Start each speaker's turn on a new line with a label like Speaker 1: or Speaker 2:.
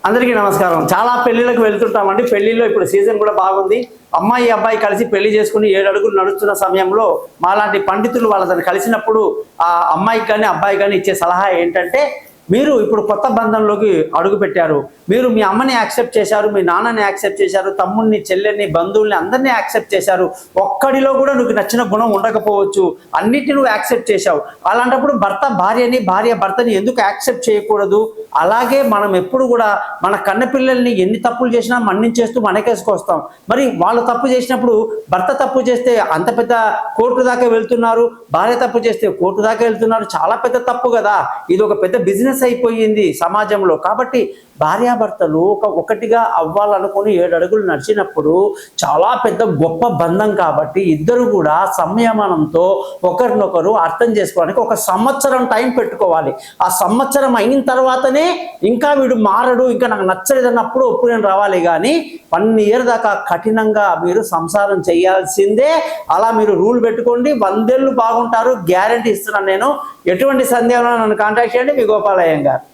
Speaker 1: అందరికీ నమస్కారం. చాలా పెళ్లిళ్ళకు వెళ్తుంటామండి. పెళ్లిలో ఇప్పుడు సీజన్ కూడా బాగుంది. అమ్మాయి అబ్బాయి కలిసి పెళ్లి చేసుకుని 7 అడుగులు నడుస్తున్న సమయంలో మాలాంటి పండితులు వాళ్ళని కలిసినప్పుడు ఆ అమ్మాయికి కానీ అబ్బాయి కానీ ఇచ్చే సలహా ఏంటంటే, మీరు ఇప్పుడు కొత్త బంధంలోకి అడుగు పెట్టారు. మీరు మీ అమ్మని యాక్సెప్ట్ చేశారు, మీ నాన్నని యాక్సెప్ట్ చేశారు, తమ్ముడిని చెల్లెల్ని బంధువుల్ని అందరినీ యాక్సెప్ట్ చేశారు. ఒక్కడిలో కూడా నువ్వు నచ్చిన గుణం ఉండకపోవచ్చు, అన్నిటిని నువ్వు యాక్సెప్ట్ చేశావు. అలాంటప్పుడు భర్త భార్యని, భార్య భర్తని ఎందుకు యాక్సెప్ట్ చేయకూడదు? అలాగే మనం ఎప్పుడు కూడా మన కన్నపిల్లల్ని ఎన్ని తప్పులు చేసినా మన్నించేస్తూ మనకేసుకొస్తాం. మరి వాళ్ళు తప్పు చేసినప్పుడు భర్త తప్పు చేస్తే అంత పెద్ద కోర్టు దాకా వెళ్తున్నారు, భార్య తప్పు చేస్తే కోర్టు దాకా వెళ్తున్నారు. చాలా పెద్ద తప్పు కదా. ఇది ఒక పెద్ద బిజినెస్ అయిపోయింది సమాజంలో. కాబట్టి భార్యాభర్తలు ఒకటిగా అవ్వాలనుకుని 7 అడుగులు నడిచినప్పుడు చాలా పెద్ద గొప్ప బంధం. కాబట్టి ఇద్దరు కూడా సంయమనంతో ఒకరినొకరు అర్థం చేసుకోవడానికి 1 సంవత్సరం టైం పెట్టుకోవాలి. ఆ సంవత్సరం అయిన తర్వాతనే ఇంకా వీడు మారడు, ఇంకా నాకు నచ్చలేదన్నప్పుడు ఒప్పుకొని రావాలి. కానీ 1 ఇయర్ దాకా కఠినంగా మీరు సంసారం చేయాల్సిందే. అలా మీరు రూల్ పెట్టుకోండి, 100 ఏళ్ళు బాగుంటారు, గ్యారంటీ ఇస్తున్నాను నేను. ఎటువంటి సందేహం నన్ను కాంటాక్ట్ చేయండి. మీ గోపాలయ్య గారు.